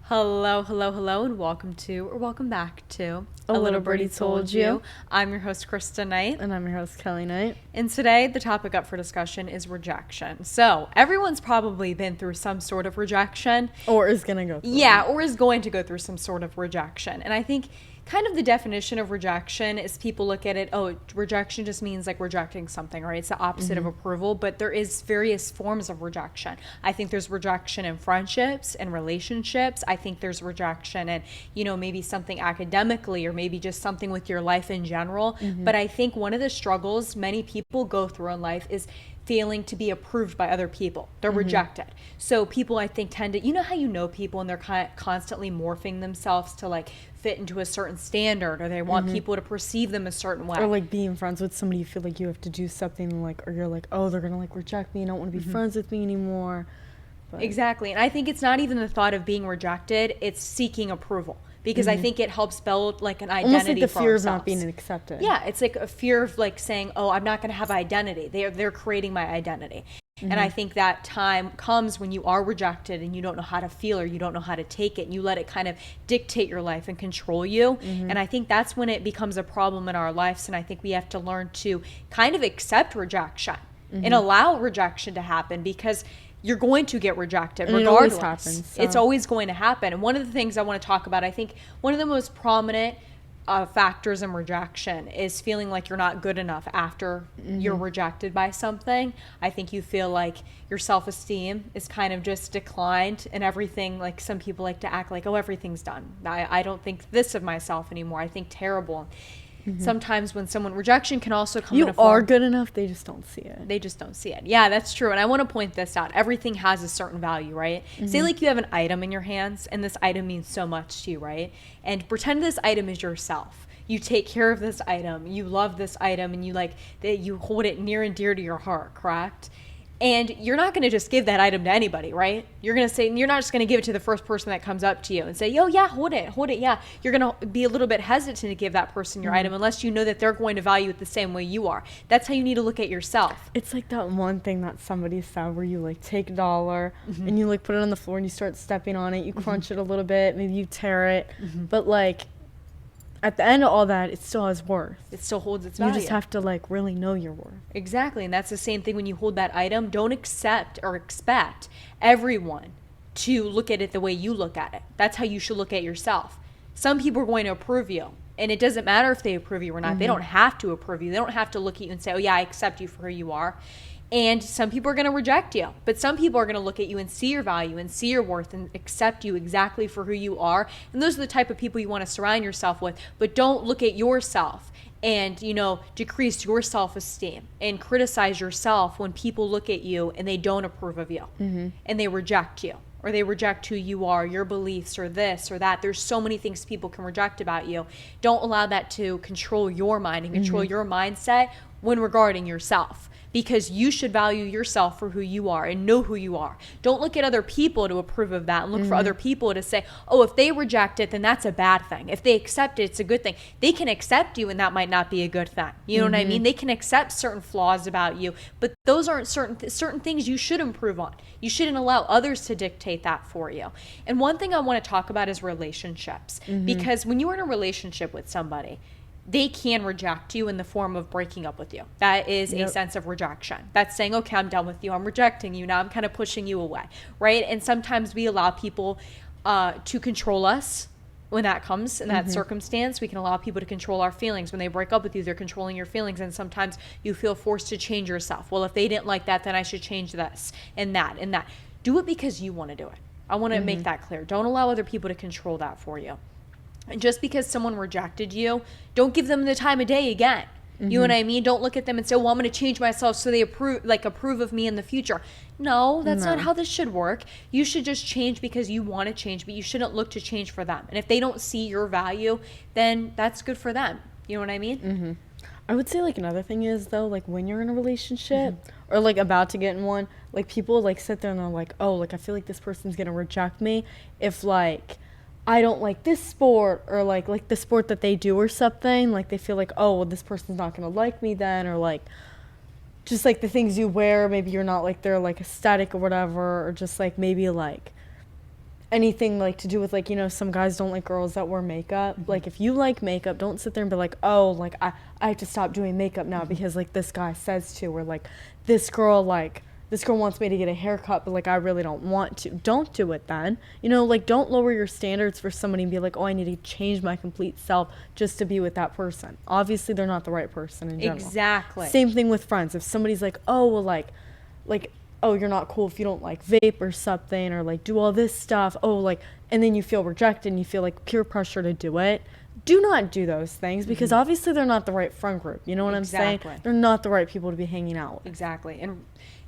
Hello, and welcome back to A Little Birdie Told You. I'm your host, Kristen Knight. And I'm your host, Kelly Knight. And today, the topic up for discussion is rejection. So, everyone's probably been through some sort of rejection. Or is going to go through. Yeah, or is going to go through some sort of rejection. And I think kind of the definition of rejection is people look at it, rejection just means like rejecting something, right? It's the opposite of approval, but there is various forms of rejection. I think there's rejection in friendships and relationships. I think there's rejection in, maybe something academically or maybe just something with your life in general. But I think one of the struggles many people go through in life is failing to be approved by other people. They're rejected. So people, I think, tend to, how you know people and they're constantly morphing themselves to like fit into a certain standard, or they want people to perceive them a certain way. Or like being friends with somebody, you feel like you have to do something like, or you're like, oh, they're going to like reject me. I don't want to be friends with me anymore. But Exactly. And I think it's not even the thought of being rejected, it's seeking approval. Because I think it helps build like an identity almost like the for fear ourselves. of not being accepted. Yeah, it's like a fear of like saying, oh, I'm not going to have identity. They're creating my identity. And I think that time comes when you are rejected and you don't know how to feel or you don't know how to take it. And you let it kind of dictate your life and control you. And I think that's when it becomes a problem in our lives. And I think we have to learn to kind of accept rejection and allow rejection to happen, because you're going to get rejected and regardless. It always happens, so. It's always going to happen. And one of the things I want to talk about, I think one of the most prominent factors in rejection is feeling like you're not good enough after you're rejected by something. I think you feel like your self-esteem is kind of just declined and everything. Like some people like to act like, oh, everything's done. I don't think this of myself anymore. I think terrible. Sometimes when rejection can also come in a form. You are good enough, they just don't see it. They just don't see it. Yeah, that's true. And I want to point this out. Everything has a certain value, right? Say like you have an item in your hands and this item means so much to you, right? And pretend this item is yourself. You take care of this item, you love this item, and you hold it near and dear to your heart, correct? And you're not going to just give that item to anybody, right? You're going to say, you're not just going to give it to the first person that comes up to you and say, yo, yeah, hold it, yeah. You're going to be a little bit hesitant to give that person your item unless you know that they're going to value it the same way you are. That's how you need to look at yourself. It's like that one thing that somebody said where you like take $1 and you like put it on the floor and you start stepping on it, you crunch it a little bit, maybe you tear it, but like at the end of all that, it still has worth. It still holds its value. You just have to like really know your worth. Exactly. And that's the same thing when you hold that item. Don't accept or expect everyone to look at it the way you look at it. That's how you should look at yourself. Some people are going to approve you. And it doesn't matter if they approve you or not. They don't have to approve you. They don't have to look at you and say, oh yeah, I accept you for who you are. And some people are going to reject you, but some people are going to look at you and see your value and see your worth and accept you exactly for who you are. And those are the type of people you want to surround yourself with, but don't look at yourself and, decrease your self-esteem and criticize yourself when people look at you and they don't approve of you and they reject you, or they reject who you are, your beliefs, or this or that. There's so many things people can reject about you. Don't allow that to control your mind and control your mindset when regarding yourself, because you should value yourself for who you are and know who you are. Don't look at other people to approve of that and look for other people to say, oh, if they reject it, then that's a bad thing. If they accept it, it's a good thing. They can accept you and that might not be a good thing. You know what I mean? They can accept certain flaws about you, but those aren't certain things you should improve on. You shouldn't allow others to dictate that for you. And one thing I want to talk about is relationships, because when you're in a relationship with somebody, they can reject you in the form of breaking up with you. That is a sense of rejection. That's saying, okay, I'm done with you. I'm rejecting you now. I'm kind of pushing you away, right? And sometimes we allow people to control us when that comes in that circumstance. We can allow people to control our feelings. When they break up with you, they're controlling your feelings. And sometimes you feel forced to change yourself. Well, if they didn't like that, then I should change this and that and that. Do it because you want to do it. I want to make that clear. Don't allow other people to control that for you. And just because someone rejected you, don't give them the time of day again. You know what I mean? Don't look at them and say, well, I'm going to change myself so they approve of me in the future. No, that's not how this should work. You should just change because you want to change, but you shouldn't look to change for them. And if they don't see your value, then that's good for them. You know what I mean? I would say like another thing is though, like when you're in a relationship or like about to get in one, like people like sit there and they're like, oh, like I feel like this person's going to reject me if like I don't like this sport, or like the sport that they do or something. Like they feel like, oh, well, this person's not going to like me then, or like just like the things you wear, maybe you're not like their like aesthetic or whatever, or just like maybe like anything like to do with like, you know, some guys don't like girls that wear makeup. Like if you like makeup, don't sit there and be like, oh, like I have to stop doing makeup now because like this guy says to, or like this girl wants me to get a haircut, but like I really don't want to. Don't do it then. You know, like don't lower your standards for somebody and be like, oh, I need to change my complete self just to be with that person. Obviously they're not the right person in general. Exactly. Same thing with friends. If somebody's like, oh, well, like oh, you're not cool if you don't like vape or something, or like do all this stuff. Oh, like, and then you feel rejected and you feel like peer pressure to do it. Do not do those things because obviously they're not the right friend group. You know what I'm saying? They're not the right people to be hanging out with. Exactly. And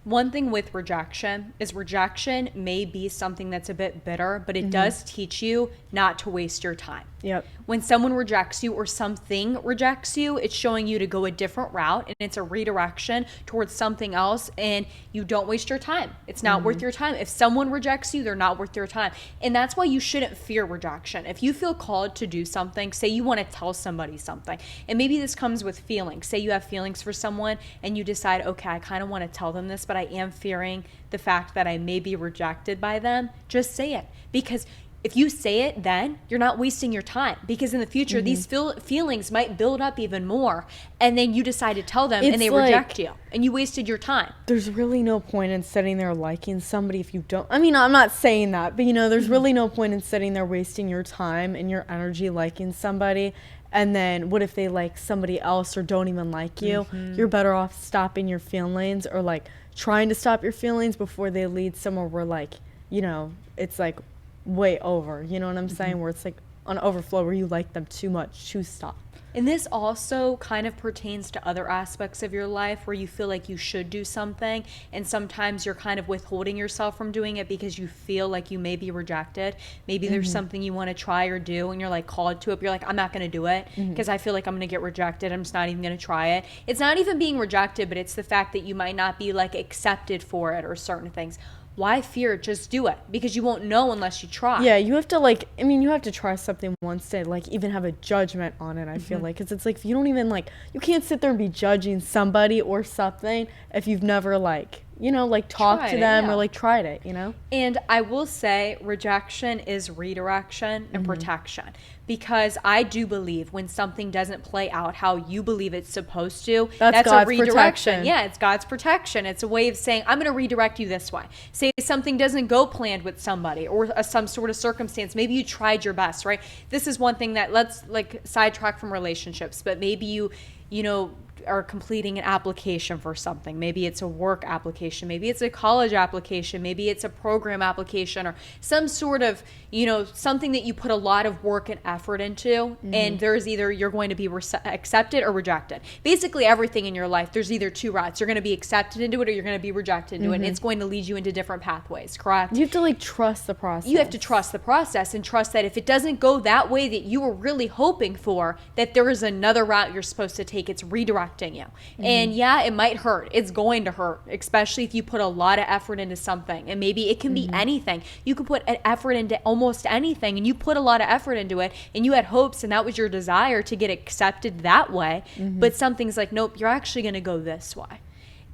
one thing with rejection is rejection may be something that's a bit bitter, but it does teach you not to waste your time. Yep. When someone rejects you or something rejects you, it's showing you to go a different route, and it's a redirection towards something else, and you don't waste your time. It's not worth your time. If someone rejects you, they're not worth your time. And that's why you shouldn't fear rejection. If you feel called to do something, say you want to tell somebody something, and maybe this comes with feelings. Say you have feelings for someone and you decide, okay, I kind of want to tell them this, but I am fearing the fact that I may be rejected by them. Just say it, because if you say it, then you're not wasting your time, because in the future, these feelings might build up even more. And then you decide to tell them and they reject you and you wasted your time. There's really no point in sitting there liking somebody if you don't. I mean, I'm not saying that, but you know, there's really no point in sitting there wasting your time and your energy liking somebody. And then what if they like somebody else or don't even like you? You're better off stopping your feelings, or like trying to stop your feelings before they lead somewhere where like, you know, it's like way over, you know what I'm saying, where it's like an overflow where you like them too much to stop. And this also kind of pertains to other aspects of your life where you feel like you should do something, and sometimes you're kind of withholding yourself from doing it because you feel like you may be rejected. Maybe there's something you want to try or do and you're like called to it, but you're like, I'm not going to do it because I feel like I'm going to get rejected. I'm just not even going to try it. It's not even being rejected, but it's the fact that you might not be like accepted for it or certain things. Why fear it? Just do it, because you won't know unless you try. Yeah, you have to like, I mean, you have to try something once to like even have a judgment on it, I feel like. Because it's like, if you don't even like, you can't sit there and be judging somebody or something if you've never like, you know, like talked to them or like tried it, you know? And I will say rejection is redirection and protection, because I do believe when something doesn't play out how you believe it's supposed to, that's God's a redirection. protection. Yeah, it's God's protection. It's a way of saying, I'm going to redirect you this way. Say something doesn't go planned with somebody or some sort of circumstance. Maybe you tried your best, right? This is one thing that, let's like sidetrack from relationships, but maybe you know, are completing an application for something. Maybe it's a work application, maybe it's a college application, maybe it's a program application, or some sort of, you know, something that you put a lot of work and effort into, and there's either you're going to be accepted or rejected. Basically everything in your life, there's either two routes. You're going to be accepted into it or you're going to be rejected into it, and it's going to lead you into different pathways, correct? You have to like trust the process. You have to trust the process and trust that if it doesn't go that way that you were really hoping for, that there is another route you're supposed to take. It's redirecting you. And yeah, it might hurt. It's going to hurt, especially if you put a lot of effort into something. And maybe it can be anything. You can put an effort into almost anything, and you put a lot of effort into it and you had hopes and that was your desire to get accepted that way. But something's like, nope, you're actually going to go this way.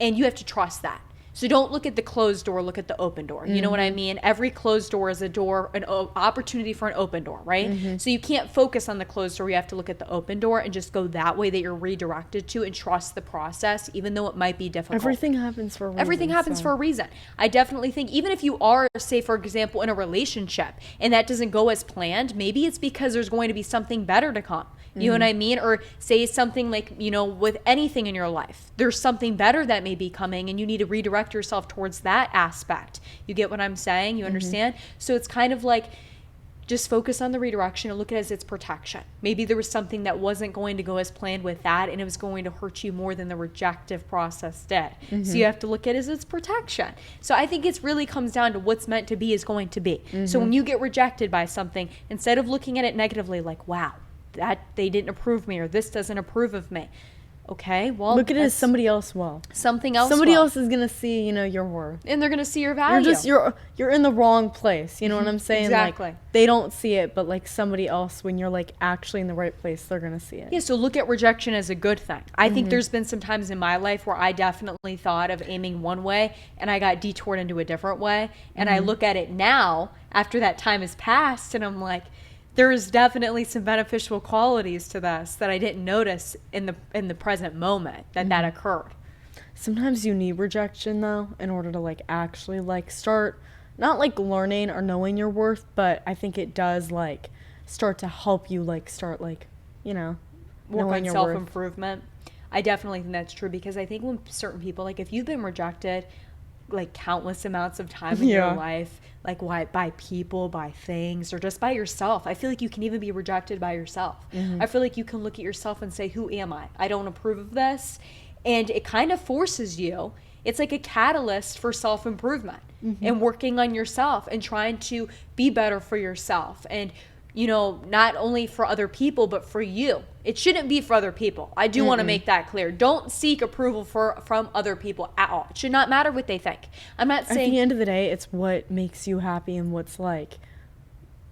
And you have to trust that. So don't look at the closed door, look at the open door. You know what I mean? Every closed door is a door, an opportunity for an open door, right? So you can't focus on the closed door. You have to look at the open door and just go that way that you're redirected to, and trust the process, even though it might be difficult. Everything happens for a reason. Everything happens for a reason. I definitely think even if you are, say, for example, in a relationship and that doesn't go as planned, maybe it's because there's going to be something better to come. You know what I mean? Or say something like, you know, with anything in your life, there's something better that may be coming and you need to redirect yourself towards that aspect. You get what I'm saying? You understand? So it's kind of like, just focus on the redirection and look at it as its protection. Maybe there was something that wasn't going to go as planned with that, and it was going to hurt you more than the rejective process did. So you have to look at it as its protection. So I think it really comes down to what's meant to be is going to be. So when you get rejected by something, instead of looking at it negatively like, wow, that they didn't approve me, or this doesn't approve of me, Okay, well, look at it as somebody else will. Something else. Somebody else is gonna see, your worth. And they're gonna see your value. You're in the wrong place. You know what I'm saying? Exactly. Like, they don't see it, but like somebody else, when you're like actually in the right place, they're gonna see it. Yeah, so look at rejection as a good thing. I think there's been some times in my life where I definitely thought of aiming one way and I got detoured into a different way. And I look at it now after that time has passed and I'm like, there's definitely some beneficial qualities to this that I didn't notice in the present moment that occurred. Sometimes you need rejection though in order to like actually like start not like learning or knowing your worth, but I think it does like start to help you like start like, work knowing on your self-improvement. I definitely think that's true because I think when certain people, like if you've been rejected like countless amounts of time in your life, like by people, by things, or just by yourself. I feel like you can even be rejected by yourself. I feel like you can look at yourself and say, who am I? I don't approve of this. And it kind of forces you. It's like a catalyst for self-improvement and working on yourself and trying to be better for yourself. And, not only for other people, but for you. It shouldn't be for other people. I do want to make that clear. Don't seek approval from other people at all. It should not matter what they think. I'm not saying... At the end of the day, it's what makes you happy and what's like,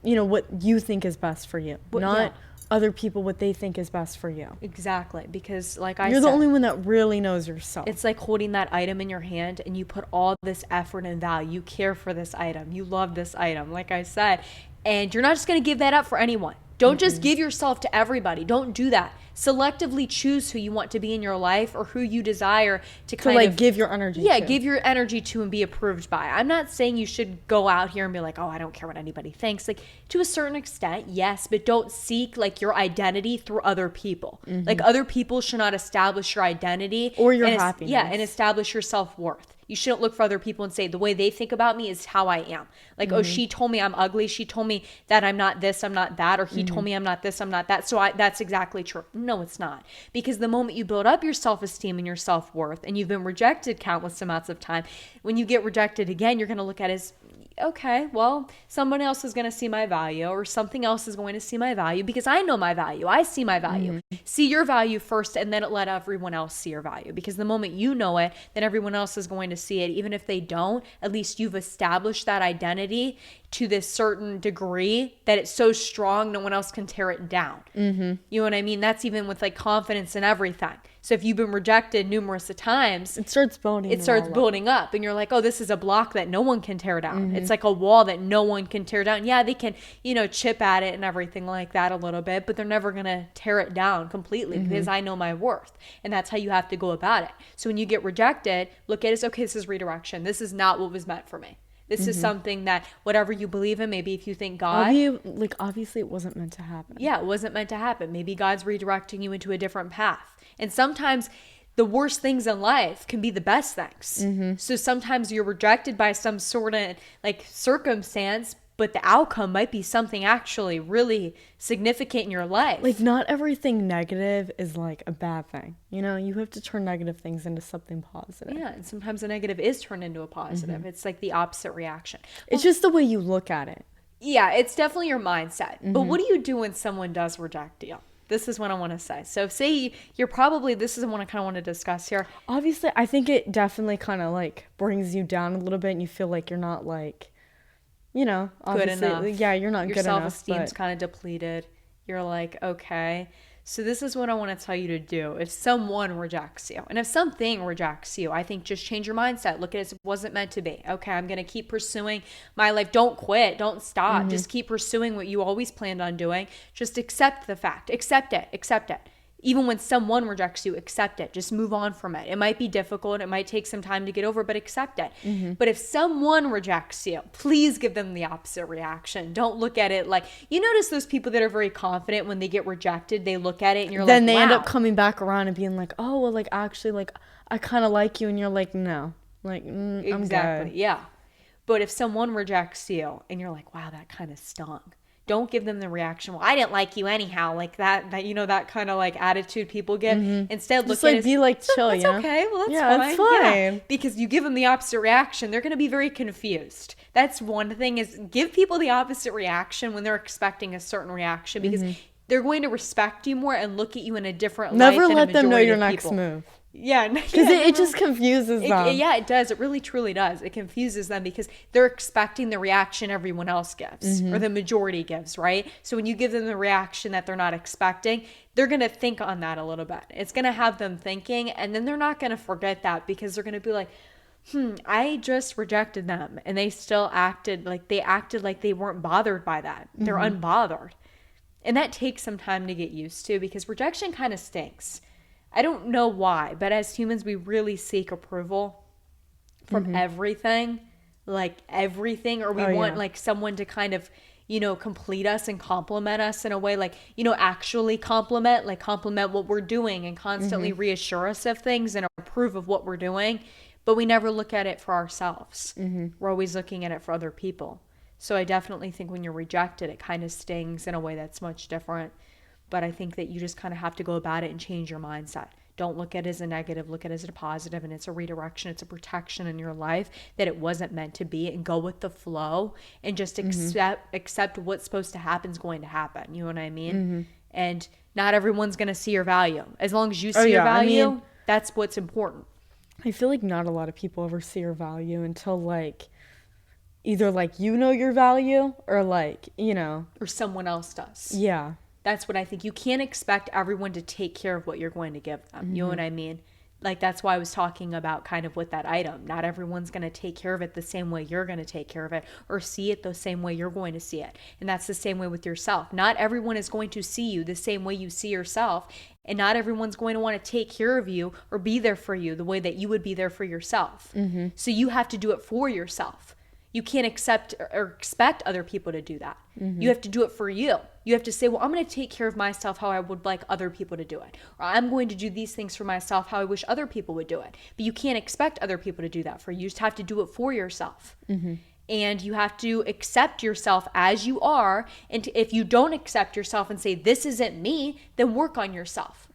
what you think is best for you. Not other people, what they think is best for you. Exactly. Because you're the only one that really knows yourself. It's like holding that item in your hand and you put all this effort and value. You care for this item. You love this item, like I said. And you're not just going to give that up for anyone. Don't just give yourself to everybody. Don't do that. Selectively choose who you want to be in your life or who you desire to give your energy to. give your energy to and be approved by. I'm not saying you should go out here and be like, oh, I don't care what anybody thinks. Like, to a certain extent, yes, but don't seek like your identity through other people. Like, other people should not establish your identity or your happiness. Yeah, and establish your self-worth. You shouldn't look for other people and say the way they think about me is how I am. Like, oh, she told me I'm ugly. She told me that I'm not this, I'm not that. Or he told me I'm not this, I'm not that. So that's exactly true. No, it's not. Because the moment you build up your self-esteem and your self-worth and you've been rejected countless amounts of time, when you get rejected again, you're going to look at it as, okay, well, someone else is going to see my value or something else is going to see my value because I know my value. I see my value. See your value first and then let everyone else see your value because the moment you know it, then everyone else is going to see it. Even if they don't, at least you've established that identity to this certain degree that it's so strong no one else can tear it down. You know what I mean? That's even with like confidence and everything. So if you've been rejected numerous times, it starts building up and you're like, oh, this is a block that no one can tear down. It's like a wall that no one can tear down. Yeah, they can, chip at it and everything like that a little bit, but they're never going to tear it down completely because I know my worth. And that's how you have to go about it. So when you get rejected, look at it as, okay, this is redirection. This is not what was meant for me. This is something that whatever you believe in, maybe if you think God... obviously it wasn't meant to happen. Yeah, it wasn't meant to happen. Maybe God's redirecting you into a different path. And sometimes the worst things in life can be the best things. So sometimes you're rejected by some sort of like circumstance, but the outcome might be something actually really significant in your life. Like, not everything negative is like a bad thing. You have to turn negative things into something positive. Yeah, and sometimes a negative is turned into a positive. It's like the opposite reaction. It's just the way you look at it. Yeah, it's definitely your mindset. But what do you do when someone does reject you? This is what I want to say. So say this is what I kind of want to discuss here. Obviously, I think it definitely kind of like brings you down a little bit and you feel like you're not like, good enough. Yeah, you're not good enough. Your self-esteem's kind of depleted. You're like, okay. So this is what I want to tell you to do. If someone rejects you, and if something rejects you, I think just change your mindset. Look at it as it wasn't meant to be. Okay, I'm going to keep pursuing my life. Don't quit. Don't stop. Just keep pursuing what you always planned on doing. Just accept the fact. Accept it. Accept it. Even when someone rejects you, accept it. Just move on from it. It might be difficult. It might take some time to get over, but accept it. But if someone rejects you, please give them the opposite reaction. Don't look at it like, you notice those people that are very confident when they get rejected, they look at it and you're then like, they end wow. up coming back around and being like, oh, well, like, actually, like, I kind of like you. And you're like, no. Like, I'm exactly. good. Yeah. But if someone rejects you and you're like, wow, that kind of stung. Don't give them the reaction, well, I didn't like you anyhow, like that that kind of like attitude people give. Instead, Just look like, at it be like, chill, that's okay. Well, that's yeah, fine. It's fine. Yeah. Because you give them the opposite reaction, they're going to be very confused. That's one thing is give people the opposite reaction when they're expecting a certain reaction because they're going to respect you more and look at you in a different light. Never than let a them know majority your of next people. move. Yeah, Because it just confuses them. Yeah, it does. It really, truly does. It confuses them because they're expecting the reaction everyone else gives or the majority gives, right? So when you give them the reaction that they're not expecting, they're going to think on that a little bit. It's going to have them thinking, and then they're not going to forget that because they're going to be like, I just rejected them, and they still acted like they weren't bothered by that. They're unbothered. And that takes some time to get used to because rejection kind of stinks. I don't know why, but as humans, we really seek approval from everything, or we want like someone to kind of, complete us and compliment us in a way, like, actually compliment what we're doing and constantly reassure us of things and approve of what we're doing. But we never look at it for ourselves. We're always looking at it for other people. So I definitely think when you're rejected, it kind of stings in a way that's much different. But I think that you just kind of have to go about it and change your mindset. Don't look at it as a negative, look at it as a positive, and it's a redirection, it's a protection in your life that it wasn't meant to be, and go with the flow and just accept what's supposed to happen is going to happen. You know what I mean? And not everyone's going to see your value. As long as you see your value, that's what's important. I feel like not a lot of people ever see your value until like either like your value or like, Or someone else does. Yeah. That's what I think. You can't expect everyone to take care of what you're going to give them. You know what I mean? Like, that's why I was talking about kind of with that item. Not everyone's going to take care of it the same way you're going to take care of it or see it the same way you're going to see it. And that's the same way with yourself. Not everyone is going to see you the same way you see yourself. And not everyone's going to want to take care of you or be there for you the way that you would be there for yourself. So you have to do it for yourself. You can't accept or expect other people to do that. You have to do it for you. You have to say, well, I'm going to take care of myself how I would like other people to do it. Or I'm going to do these things for myself how I wish other people would do it. But you can't expect other people to do that for you. You just have to do it for yourself. And you have to accept yourself as you are. And if you don't accept yourself and say, this isn't me, then work on yourself.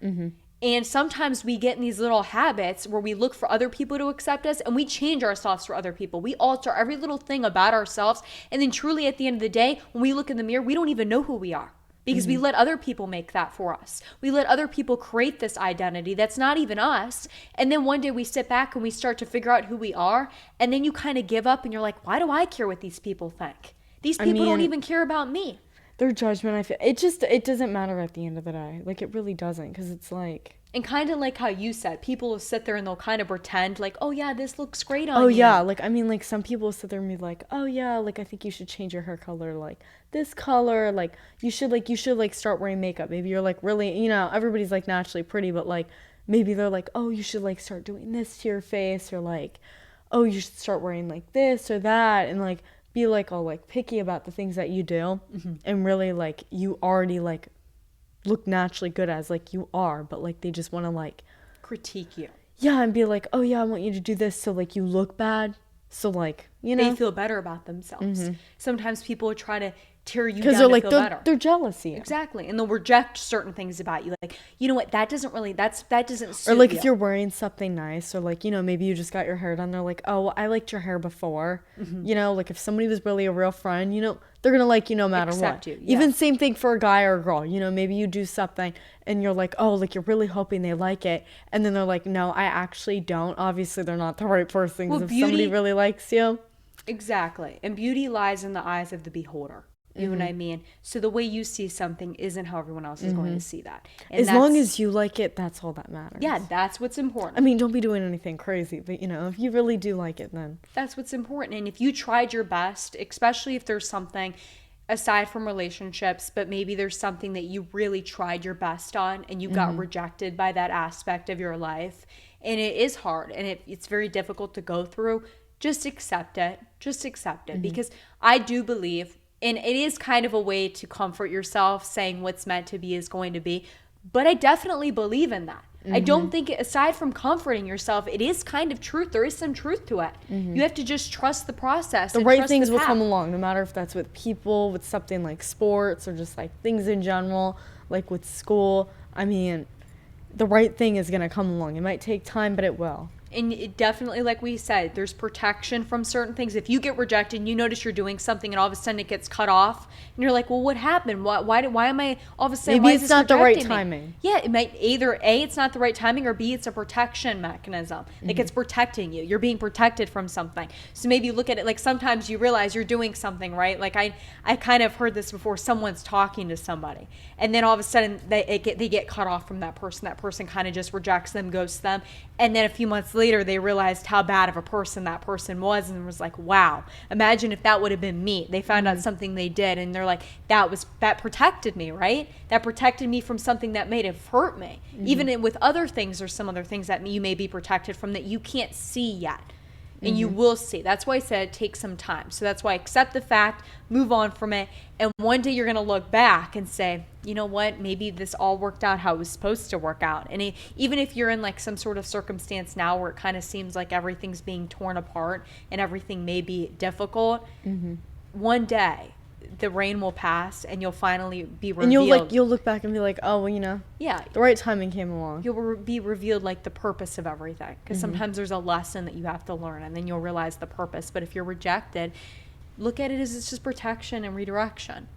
And sometimes we get in these little habits where we look for other people to accept us and we change ourselves for other people. We alter every little thing about ourselves. And then truly at the end of the day, when we look in the mirror, we don't even know who we are because we let other people make that for us. We let other people create this identity that's not even us. And then one day we sit back and we start to figure out who we are. And then you kind of give up and you're like, why do I care what these people think? These people don't even care about me. Their judgment, I feel, it doesn't matter at the end of the day. Like, it really doesn't, because it's like... And kind of like how you said, people will sit there and they'll kind of pretend like, oh yeah, this looks great on you. Oh yeah, like, like some people will sit there and be like, oh yeah, like, I think you should change your hair color, like, this color, like, you should start wearing makeup. Maybe you're like really, everybody's like naturally pretty, but like, maybe they're like, oh, you should like start doing this to your face, or like, oh, you should start wearing like this or that, and like, be like all like picky about the things that you do, and really like you already like look naturally good as like you are, but like they just want to like critique you, and be like, oh yeah, I want you to do this so like you look bad, so like they feel better about themselves. Sometimes people will try to tear you down because they're like feel better. They're jealous of you. Exactly. And they'll reject certain things about you, like, you know what, that doesn't suit or like you. If you're wearing something nice, or like maybe you just got your hair done, they're like, oh, well, I liked your hair before. Like if somebody was really a real friend, they're gonna like you no matter accept what. you, yeah. Even same thing for a guy or a girl. Maybe you do something and you're like, oh, like you're really hoping they like it, and then they're like, no, I actually don't. Obviously they're not the right person, because if somebody really likes you. Exactly. And beauty lies in the eyes of the beholder. You know what I mean? So the way you see something isn't how everyone else is going to see that. And as long as you like it, that's all that matters. Yeah, that's what's important. I mean, don't be doing anything crazy, but if you really do like it, then that's what's important. And if you tried your best, especially if there's something aside from relationships, but maybe there's something that you really tried your best on and you got rejected by that aspect of your life, and it is hard and it's very difficult to go through, just accept it. Just accept it. Because I do believe, and it is kind of a way to comfort yourself, saying what's meant to be is going to be. But I definitely believe in that. I don't think, aside from comforting yourself, it is kind of truth. There is some truth to it. You have to just trust the process. The right things will come along, no matter if that's with people, with something like sports, or just like things in general, like with school. I mean, the right thing is going to come along. It might take time, but it will. And it definitely, like we said, there's protection from certain things. If you get rejected and you notice you're doing something and all of a sudden it gets cut off and you're like, well, what happened? Why am I all of a sudden, Maybe why is it's this not the right rejecting me? timing. Yeah, it might either A, it's not the right timing, or B, it's a protection mechanism. Like it's protecting you. You're being protected from something. So maybe you look at it like sometimes you realize you're doing something, right? Like I kind of heard this before. Someone's talking to somebody and then all of a sudden they get cut off from that person. That person kind of just rejects them, ghosts them. And then a few months later, they realized how bad of a person that person was and was like, wow, imagine if that would have been me. They found out something they did and they're like, that protected me, right? That protected me from something that may have hurt me. Even with other things, there's some other things that you may be protected from that you can't see yet. And you will see. That's why I said take some time. So that's why accept the fact, move on from it. And one day you're going to look back and say, you know what, maybe this all worked out how it was supposed to work out. And even if you're in like some sort of circumstance now where it kind of seems like everything's being torn apart and everything may be difficult, one day the rain will pass and you'll finally be revealed. And you'll look back and be like, oh, well, yeah, the right timing came along. You'll be revealed like the purpose of everything, because sometimes there's a lesson that you have to learn and then you'll realize the purpose. But if you're rejected, look at it as it's just protection and redirection.